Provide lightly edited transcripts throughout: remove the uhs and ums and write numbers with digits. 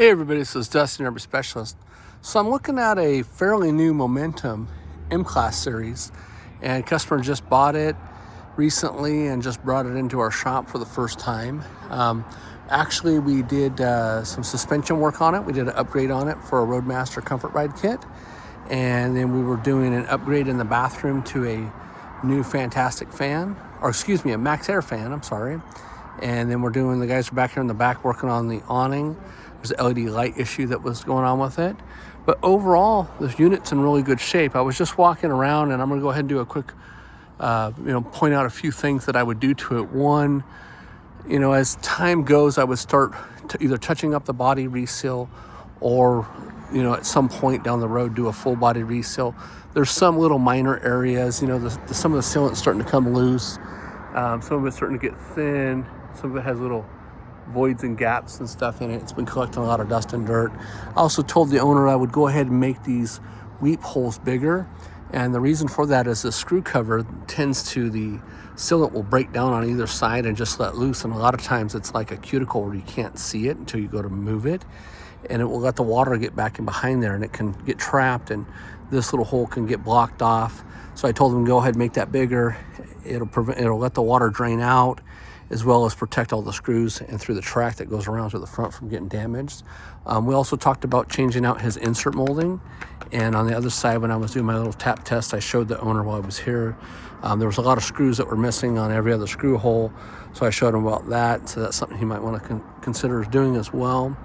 Hey everybody, this is Dustin, Urban Specialist. So I'm looking at a fairly new Momentum M-Class series, and customer just bought it recently and just brought it into our shop for the first time. Actually, we did some suspension work on it. We did an upgrade on it for a Roadmaster Comfort Ride kit, and then we were doing an upgrade in the bathroom to a new fantastic fan, or excuse me, a maxxair fan, I'm sorry. And then the guys are back here in the back working on the awning. There's an LED light issue that was going on with it. But overall, this unit's in really good shape. I was just walking around, and I'm gonna go ahead and do a quick, point out a few things that I would do to it. One, as time goes, I would start either touching up the body reseal or, at some point down the road, do a full body reseal. There's some little minor areas, some of the sealant's starting to come loose. Some of it's starting to get thin. Some of it has little voids and gaps and stuff in it. It's been collecting a lot of dust and dirt. I also told the owner I would go ahead and make these weep holes bigger. And the reason for that is the screw cover the sealant will break down on either side and just let loose. And a lot of times it's like a cuticle where you can't see it until you go to move it. And it will let the water get back in behind there, and it can get trapped, and this little hole can get blocked off. So I told them, go ahead and make that bigger. It'll let the water drain out, as well as protect all the screws and through the track that goes around to the front from getting damaged. We also talked about changing out his insert molding. And on the other side, when I was doing my little tap test, I showed the owner while I was here. There was a lot of screws that were missing on every other screw hole. So I showed him about that. So that's something he might want to consider doing as well.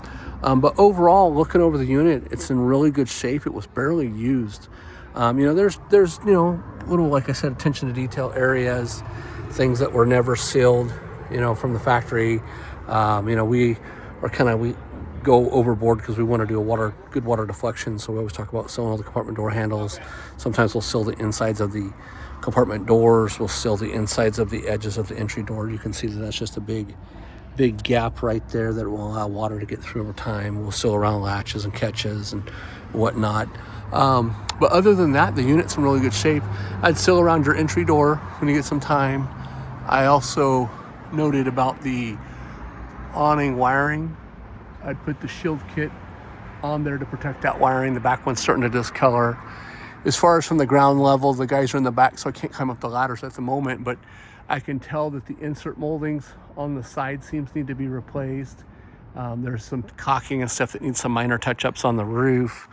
But overall, looking over the unit, it's in really good shape. It was barely used. There's little, like I said, attention to detail areas, things that were never sealed, from the factory. We go overboard because we want to do good water deflection. So we always talk about sealing all the compartment door handles. Sometimes we'll seal the insides of the compartment doors. We'll seal the insides of the edges of the entry door. You can see that that's just a big gap right there that will allow water to get through over time. We'll seal around latches and catches and whatnot. But other than that, the unit's in really good shape. I'd seal around your entry door when you get some time. I also noted about the awning wiring. I'd put the shield kit on there to protect that wiring. The back one's starting to discolor. As far as from the ground level, the guys are in the back, so I can't climb up the ladders at the moment, but I can tell that the insert moldings on the side need to be replaced. There's some caulking and stuff that needs some minor touch-ups on the roof.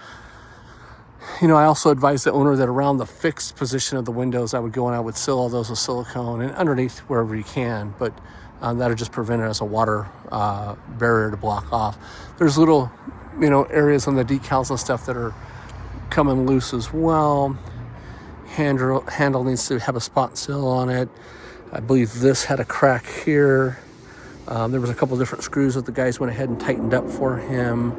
I also advised the owner that around the fixed position of the windows, I would go and I would seal all those with silicone and underneath wherever you can, but that'll just prevent it as a water barrier to block off. There's little, areas on the decals and stuff that are coming loose as well. Handle needs to have a spot seal on it. I believe this had a crack here. There was a couple different screws that the guys went ahead and tightened up for him.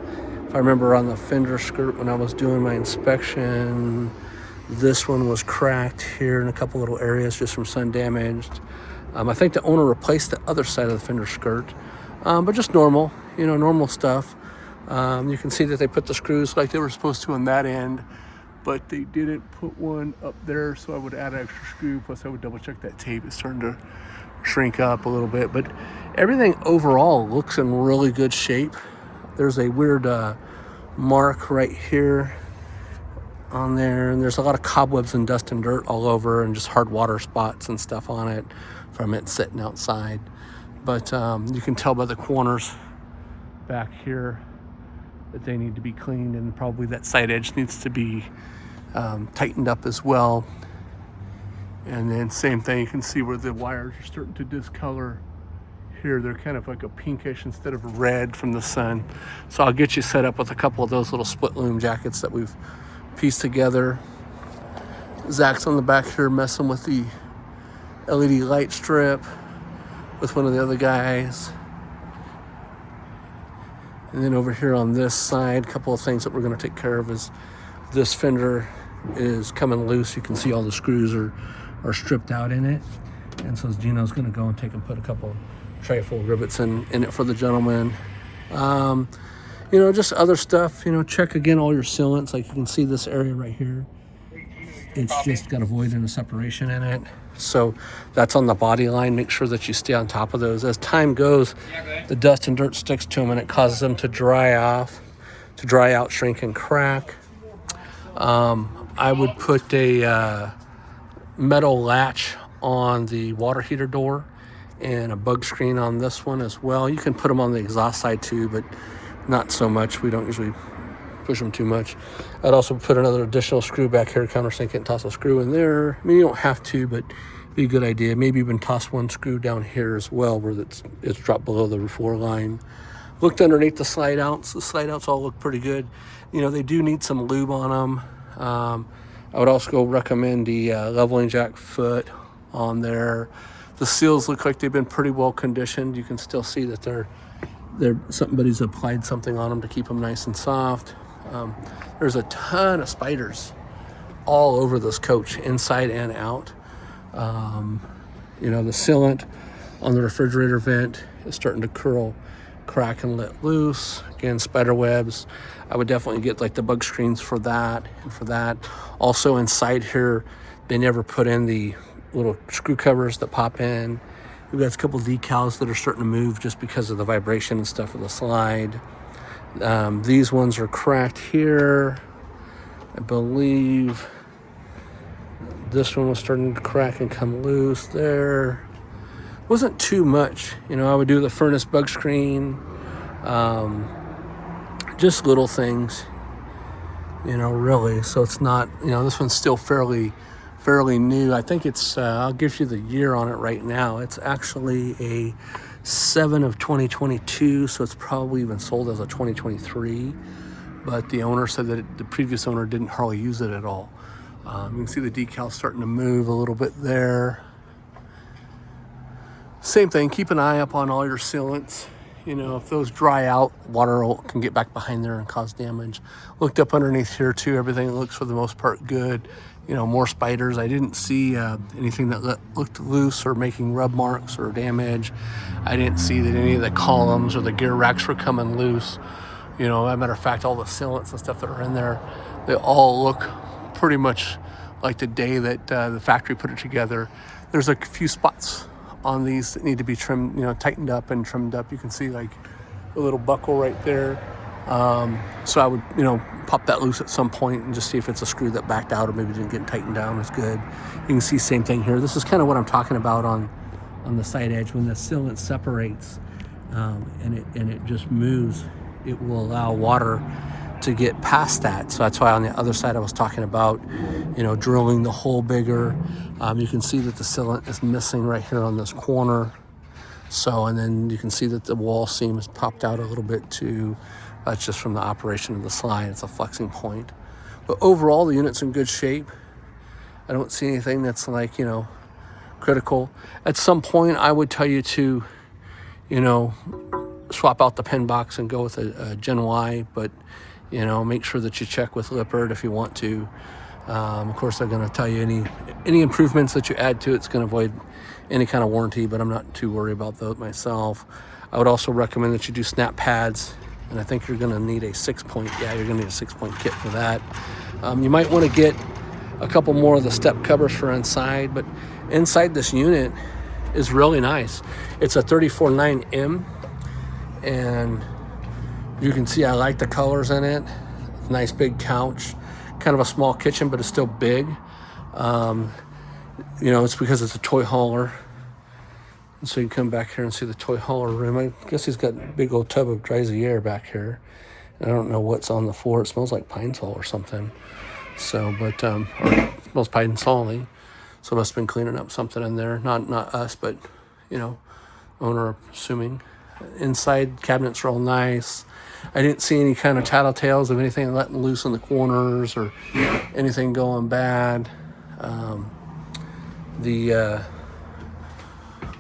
If I remember on the fender skirt when I was doing my inspection, this one was cracked here in a couple little areas just from sun damaged. I think the owner replaced the other side of the fender skirt, but just normal stuff. You can see that they put the screws like they were supposed to on that end, but they didn't put one up there, so I would add an extra screw, plus I would double check that tape. It's starting to shrink up a little bit, but everything overall looks in really good shape. There's a weird mark right here on there, and there's a lot of cobwebs and dust and dirt all over and just hard water spots and stuff on it from it sitting outside. But you can tell by the corners back here that they need to be cleaned, and probably that side edge needs to be tightened up as well. And then same thing, you can see where the wires are starting to discolor here. They're kind of like a pinkish instead of red from the sun. So I'll get you set up with a couple of those little split loom jackets that we've pieced together. Zach's on the back here messing with the LED light strip with one of the other guys. And then over here on this side, a couple of things that we're going to take care of is this fender is coming loose. You can see all the screws are stripped out in it. And so Gino's going to go and put a couple trifold rivets in it for the gentleman. Just other stuff. Check again all your sealants. Like you can see this area right here. It's just got a void and a separation in it. So that's on the body line. Make sure that you stay on top of those. As time goes, the dust and dirt sticks to them and it causes them to dry out, shrink, and crack. I would put a metal latch on the water heater door and a bug screen on this one as well. You can put them on the exhaust side too, but not so much. We don't usually push them too much. I'd also put another additional screw back here, countersink it, and toss a screw in there. I mean, you don't have to, but it'd be a good idea. Maybe even toss one screw down here as well, where it's dropped below the floor line. Looked underneath the slide outs. The slide outs all look pretty good. You know, they do need some lube on them. I would also recommend the leveling jack foot on there. The seals look like they've been pretty well conditioned. You can still see that somebody's applied something on them to keep them nice and soft. There's a ton of spiders all over this coach, inside and out. You know, the sealant on the refrigerator vent is starting to curl, crack, and let loose. Again, spider webs. I would definitely get like the bug screens for that and for that. Also inside here, they never put in the little screw covers that pop in. We've got a couple decals that are starting to move just because of the vibration and stuff of the slide. These ones are cracked here. I believe this one was starting to crack and come loose there. Wasn't too much. You know, I would do the furnace bug screen. Just little things, you know, really. So it's not, you know, this one's still fairly new. I think it's, I'll give you the year on it right now. It's actually a 7 of 2022, so it's probably even sold as a 2023. But the owner said that the previous owner didn't hardly use it at all. You can see the decal starting to move a little bit there. Same thing, keep an eye up on all your sealants. You know, if those dry out, water can get back behind there and cause damage. Looked up underneath here too. Everything looks for the most part good. You know, more spiders. I didn't see anything that looked loose or making rub marks or damage. I didn't see that any of the columns or the gear racks were coming loose. You know, as a matter of fact, all the sealants and stuff that are in there, they all look pretty much like the day that the factory put it together. There's a few spots on these that need to be trimmed, you know, tightened up and trimmed up. You can see like a little buckle right there. So I would, you know, pop that loose at some point and just see if it's a screw that backed out or maybe didn't get tightened down as good. You can see same thing here. This is kind of what I'm talking about on the side edge. When the sealant separates and it just moves, it will allow water to get past that. So that's why on the other side I was talking about, you know, drilling the hole bigger. You can see that the sealant is missing right here on this corner. So, and then you can see that the wall seam has popped out a little bit too. That's just from the operation of the slide. It's a flexing point. But overall, the unit's in good shape. I don't see anything that's like, you know, critical. At some point, I would tell you to, you know, swap out the pin box and go with a Gen Y, but, you know, make sure that you check with Lippert if you want to. Of course, they're going to tell you any improvements that you add to it's going to avoid any kind of warranty, but I'm not too worried about those myself. I would also recommend that you do snap pads, and I think you're going to need a 6-point. Yeah, you're going to need a 6-point kit for that. You might want to get a couple more of the step covers for inside, but inside this unit is really nice. It's a 34.9M, and you can see I like the colors in it. Nice big couch. Kind of a small kitchen, but it's still big. You know, it's because it's a toy hauler. And so you can come back here and see the toy hauler room. I guess he's got a big old tub of Dries-air back here. And I don't know what's on the floor. It smells like pine sol or something. So, but, or it smells pine sol-y. So must have been cleaning up something in there. Not us, but, you know, owner assuming. Inside cabinets are all nice. I didn't see any kind of tattletales of anything letting loose in the corners or anything going bad.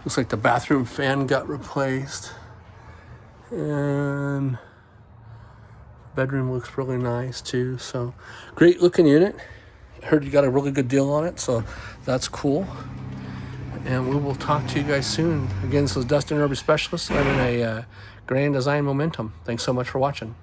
Looks like the bathroom fan got replaced. And bedroom looks really nice too. So great looking unit. I heard you got a really good deal on it, so that's cool. And we will talk to you guys soon. Again, this is Dustin, Rubber Specialist. I'm in a Grand Design Momentum. Thanks so much for watching.